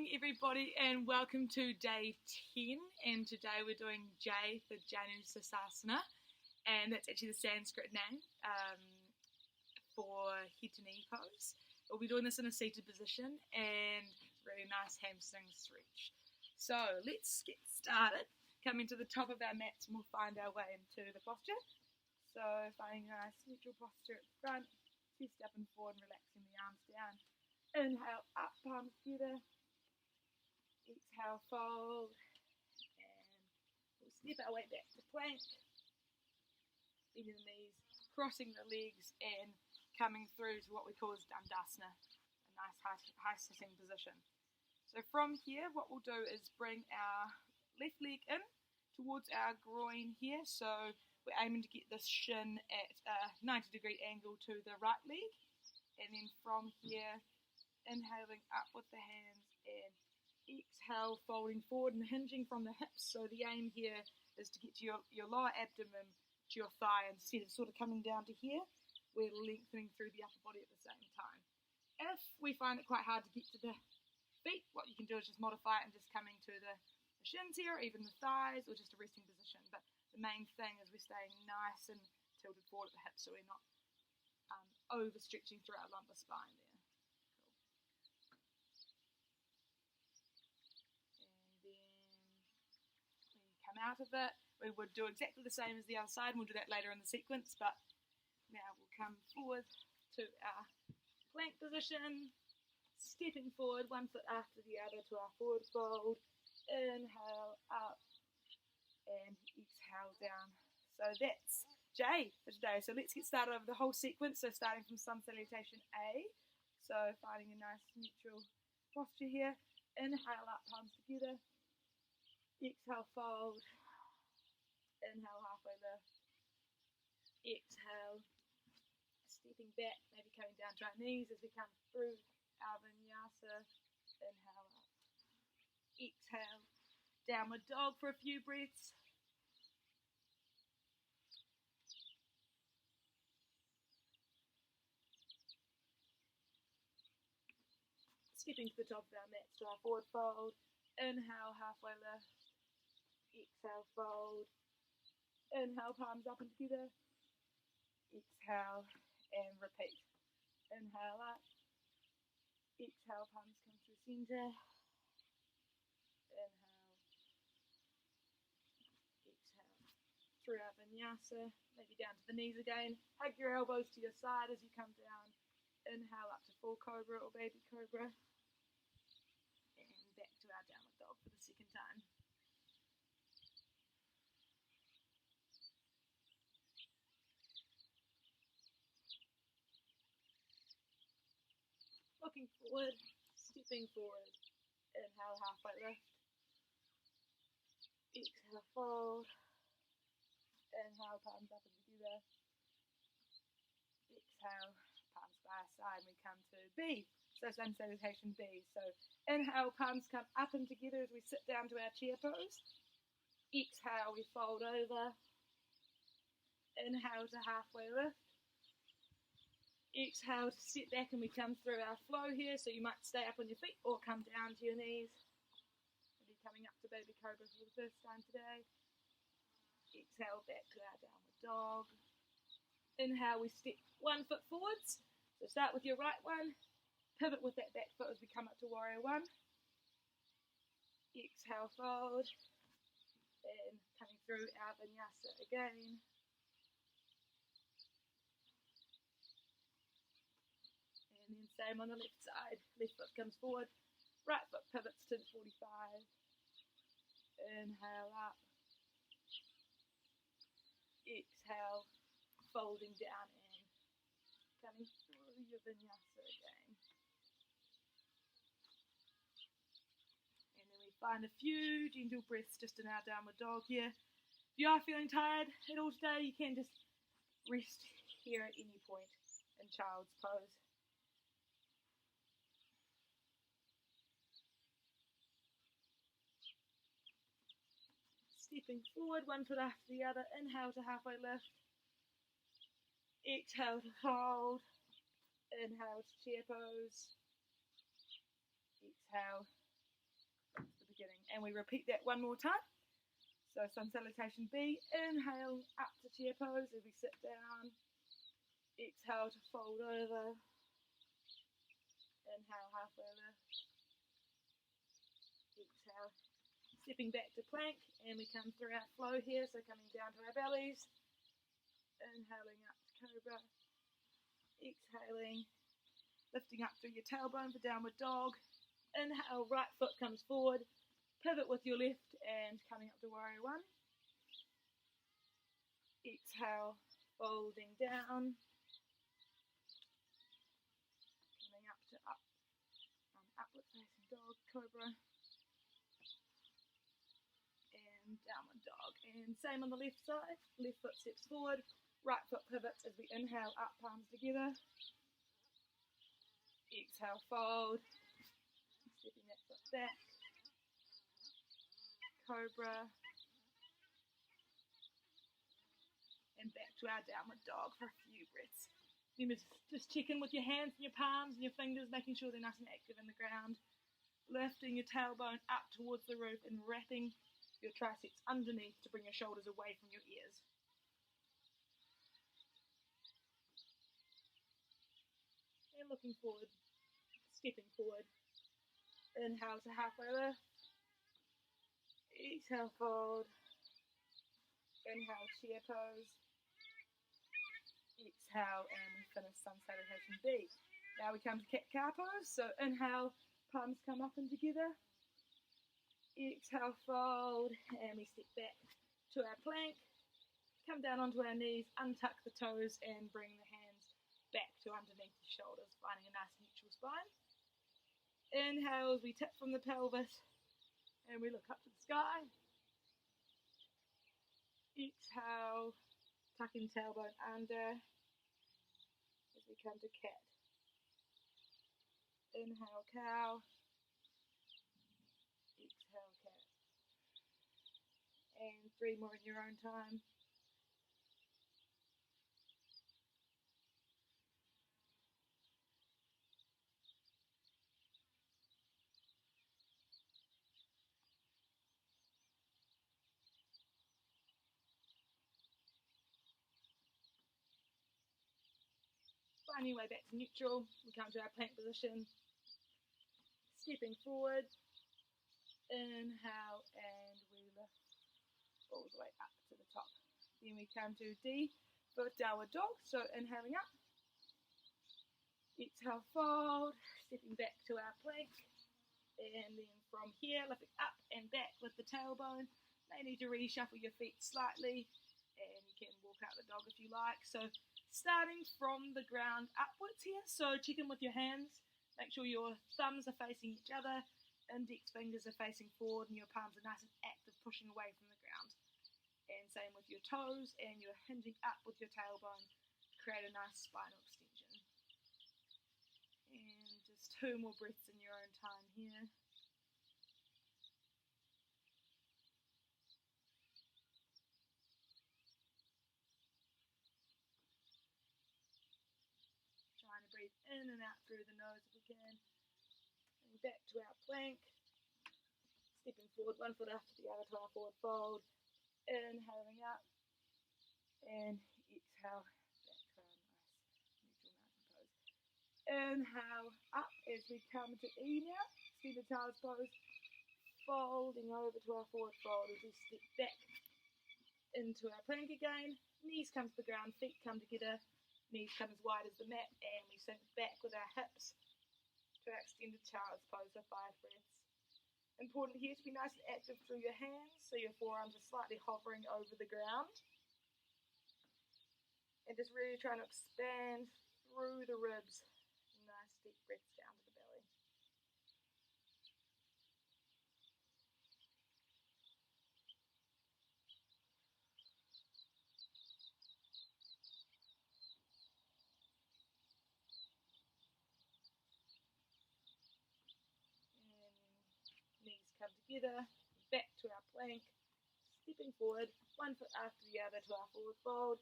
morning everybody and welcome to day 10, and today we're doing J for Janu Sirsasana, and that's actually the Sanskrit name for head to knee pose. We'll be doing this in a seated position and really nice hamstring stretch. So let's get started. Coming to the top of our mats and we'll find our way into the posture. So finding a nice neutral posture at the front, chest up and forward, relaxing the arms down. Inhale up, palms together. Exhale, fold, and we'll step our way back to plank. Bending the knees, crossing the legs, and coming through to what we call as dandasana, a nice high sitting position. So from here, what we'll do is bring our left leg in towards our groin here. So we're aiming to get this shin at a 90-degree angle to the right leg, and then from here, inhaling up with the hands and exhale, folding forward and hinging from the hips. So the aim here is to get to your lower abdomen to your thigh, and instead of sort of coming down to here, we're lengthening through the upper body at the same time. If we find it quite hard to get to the feet, what you can do is just modify it and just coming to the shins here, or even the thighs, or just a resting position. But the main thing is we're staying nice and tilted forward at the hips so we're not overstretching through our lumbar spine there. Out of it, we would do exactly the same as the other side, and we'll do that later in the sequence, but now we'll come forward to our plank position, stepping forward one foot after the other to our forward fold. Inhale up and exhale down. So that's J for today. So let's get started over the whole sequence. So starting from sun salutation A, so finding a nice neutral posture here. Inhale up, palms together. Exhale, fold. Inhale, halfway lift. Exhale, stepping back, maybe coming down to our knees as we come through our vinyasa. Inhale up. Exhale, downward dog for a few breaths. Stepping to the top of our mats to our forward fold. Inhale, halfway lift. Exhale, fold. Inhale, palms up and together. Exhale and repeat. Inhale up. Exhale, palms come through center. Inhale. Exhale. Through our vinyasa. Maybe down to the knees again. Hug your elbows to your side as you come down. Inhale up to full cobra or baby cobra. And back to our downward dog for the second time. Looking forward, stepping forward. Inhale, halfway lift. Exhale, fold. Inhale, palms up and together. Exhale, palms by our side, and we come to B. So sun salutation B. So inhale, palms come up and together as we sit down to our chair pose. Exhale, we fold over. Inhale to halfway lift. Exhale to sit back and we come through our flow here, so you might stay up on your feet or come down to your knees. Maybe coming up to baby cobra for the first time today. Exhale back to our downward dog. Inhale, we step 1 foot forwards. So start with your right one, pivot with that back foot as we come up to warrior one. Exhale, fold, and coming through our vinyasa again. And then same on the left side. Left foot comes forward, right foot pivots to the 45. Inhale up. Exhale, folding down and coming through your vinyasa again. And then we find a few gentle breaths just in our downward dog here. If you are feeling tired at all today, you can just rest here at any point in child's pose. Stepping forward, 1 foot after the other. Inhale to halfway lift. Exhale to fold. Inhale to chair pose. Exhale And we repeat that one more time. So sun salutation B, inhale up to chair pose as we sit down. Exhale to fold over. Inhale, halfway lift. Exhale, stepping back to plank, and we come through our flow here, so coming down to our bellies. Inhaling up to cobra. Exhaling, lifting up through your tailbone for downward dog. Inhale, right foot comes forward. Pivot with your left and coming up to warrior one. Exhale, folding down. Coming up to upward facing dog, cobra. And downward dog. And same on the left side. Left foot steps forward. Right foot pivots as we inhale up, palms together. Exhale, fold. Stepping that foot back. Cobra. And back to our downward dog for a few breaths. Remember, just check in with your hands and your palms and your fingers, making sure they're nice and active in the ground. Lifting your tailbone up towards the roof and wrapping your triceps underneath to bring your shoulders away from your ears. And looking forward, stepping forward. Inhale to halfway lift. Exhale, fold. Inhale, chair pose. Exhale, and we finish sun salutation B. Now we come to cat-cow pose. So inhale, palms come up and together. Exhale, fold, and we step back to our plank. Come down onto our knees, untuck the toes, and bring the hands back to underneath the shoulders, finding a nice neutral spine. Inhale as we tip from the pelvis, and we look up to the sky. Exhale, tucking tailbone under as we come to cat. Inhale, cow. Exhale, cat. And 3 more in your own time. Finding your way back to neutral, we come to our plank position. Stepping forward, inhale, and we lift all the way up to the top. Then we come to D for downward dog, so inhaling up. Exhale, fold, stepping back to our plank. And then from here, lifting up and back with the tailbone. May need to reshuffle your feet slightly, and you can walk out the dog if you like. So starting from the ground upwards here, so check in with your hands. Make sure your thumbs are facing each other, index fingers are facing forward, and your palms are nice and active, pushing away from the ground. And same with your toes, and you're hinging up with your tailbone to create a nice spinal extension. And just 2 more breaths in your own time here. Trying to breathe in and out through the nose if we can. And back to our plank. Stepping forward, 1 foot after the other to our forward fold. Inhaling up. And exhale back to our nice neutral mountain pose. Inhale up as we come to E now. Extended child's pose. Folding over to our forward fold as we step back into our plank again. Knees come to the ground, feet come together. Knees come as wide as the mat, and we sink back with our hips to our extended child's pose for 5 breaths. Important here to be nice and active through your hands, so your forearms are slightly hovering over the ground. And just really trying to expand through the ribs. Nice deep breaths down to the belly. Knees come together, back to our plank, stepping forward, 1 foot after the other to our forward fold,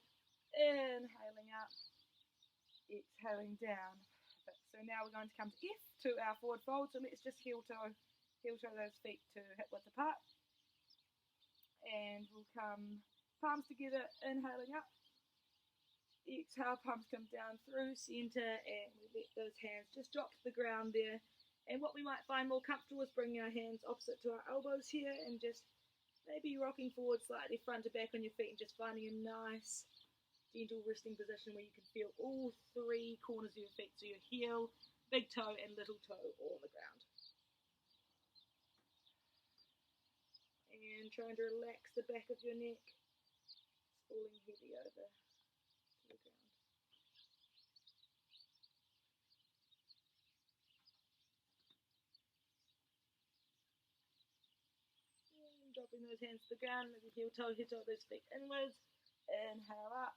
inhaling up, exhaling down. So now we're going to come to F to our forward fold, so let's just heel toe heel toe those feet to hip width apart. And we'll come palms together, inhaling up. Exhale, palms come down through center, and we let those hands just drop to the ground there. And what we might find more comfortable is bringing our hands opposite to our elbows here and just maybe rocking forward slightly front to back on your feet and just finding a nice gentle resting position where you can feel all three corners of your feet, so your heel, big toe and little toe all on the ground. And trying to relax the back of your neck, it's falling heavy over to the ground. And dropping those hands to the ground, maybe heel toe, those feet inwards. Inhale up.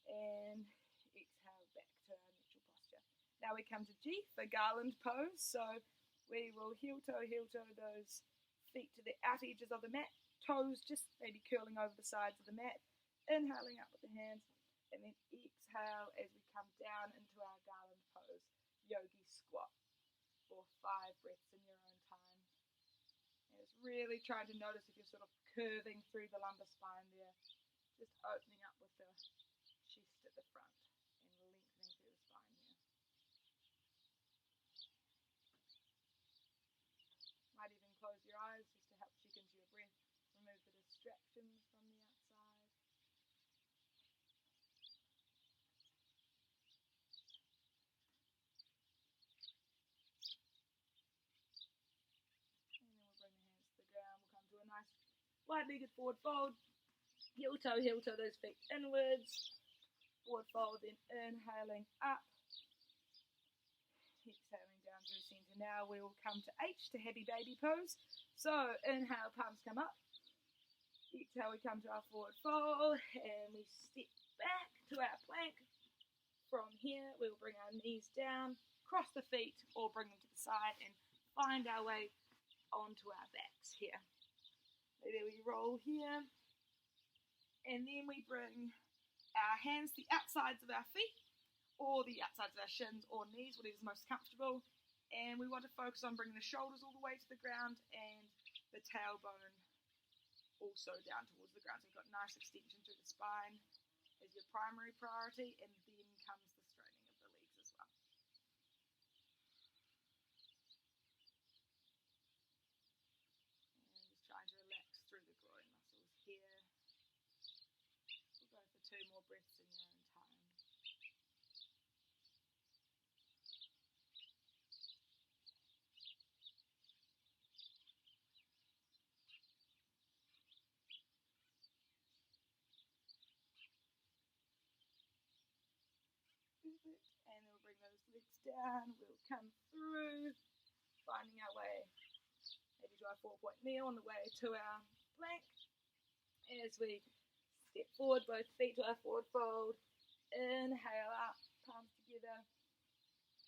And exhale back to our neutral posture. Now we come to G for garland pose. So we will heel toe those feet to the outer edges of the mat, toes just maybe curling over the sides of the mat, inhaling up with the hands, and then exhale as we come down into our garland pose, yogi squat, for 5 breaths in your own time. And it's really trying to notice if you're sort of curving through the lumbar spine there, just opening up with the chest at the front and lengthening through the spine here. Might even close your eyes just to help check into your breath, remove the distractions from the outside. And then we'll bring the hands to the ground. We'll come to a nice wide-legged forward fold. Heel toe those feet inwards. Forward fold, then inhaling up. Exhaling down through center. Now we will come to H, to happy baby pose. So inhale, palms come up. Exhale, we come to our forward fold, and we step back to our plank. From here, we will bring our knees down, cross the feet, or bring them to the side, and find our way onto our backs here. Maybe we roll here, and then we bring our hands to the outsides of our feet, or the outsides of our shins or knees, whatever's most comfortable. And we want to focus on bringing the shoulders all the way to the ground and the tailbone also down towards the ground. So we've got nice extension through the spine as your primary priority, and then comes the straightening of the legs as well. And just trying to relax through the groin muscles here. We'll go for 2 more breaths in your own time. And then we'll bring those legs down. We'll come through, finding our way maybe to our 4-point kneel on the way to our plank. As we step forward, both feet to our forward fold. Inhale up, palms together.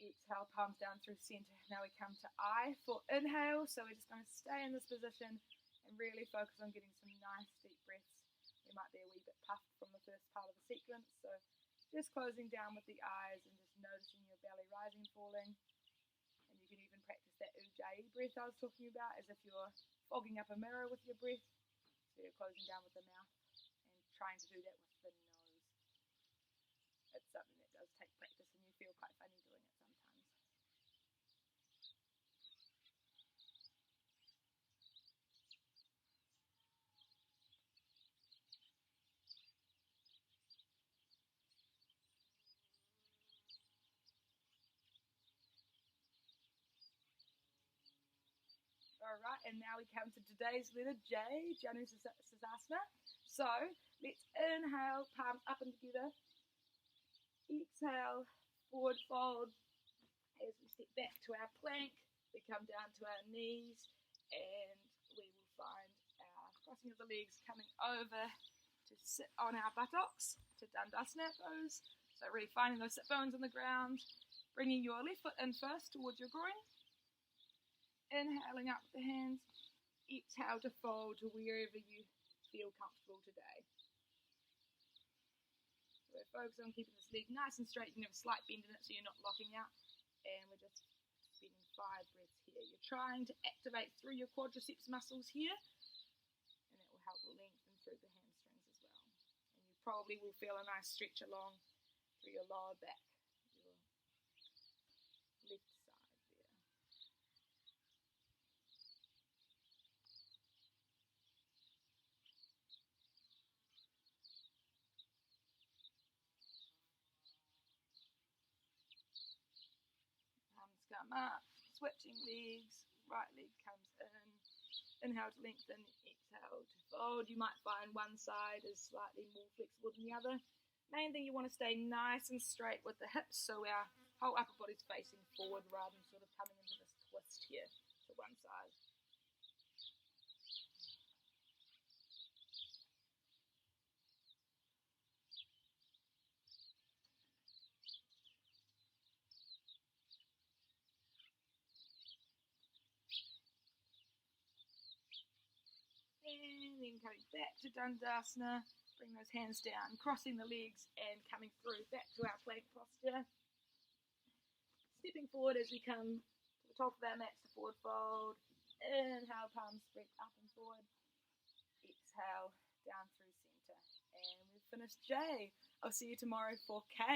Exhale, palms down through center. Now we come to I for inhale. So we're just going to stay in this position and really focus on getting some nice deep breaths. We might be a wee bit puffed from the first part of the sequence. So just closing down with the eyes and just noticing your belly rising and falling. And you can even practice that ujjayi breath I was talking about, as if you're fogging up a mirror with your breath. So you're closing down with the mouth and trying to do that with the nose. It's something that does take practice, and you feel quite funny doing it sometimes. Alright, and now we come to today's letter J, Janu Sirsasana. So, let's inhale, palms up and together. Exhale, forward fold. As we step back to our plank, we come down to our knees, and we will find our crossing of the legs coming over to sit on our buttocks, to Dandasana pose. So really finding those sit bones on the ground, bringing your left foot in first towards your groin. Inhaling up with the hands. Exhale to fold to wherever you feel comfortable today. So we're focused on keeping this leg nice and straight. You can have a slight bend in it so you're not locking out. And we're just spending 5 breaths here. You're trying to activate through your quadriceps muscles here, and that will help lengthen through the hamstrings as well. And you probably will feel a nice stretch along through your lower back, your left side there. Arms come up, switching legs, right leg comes in. Inhale to lengthen, exhale to fold. You might find one side is slightly more flexible than the other. Main thing, you want to stay nice and straight with the hips, so our whole upper body's facing forward rather than sort of coming into this twist here to one side. And then coming back to Dandasana, bring those hands down, crossing the legs and coming through back to our plank posture. Stepping forward as we come to the top of our mats to forward fold. Inhale, palms spread up and forward. Exhale, down through center. And we've finished J. I'll see you tomorrow for K.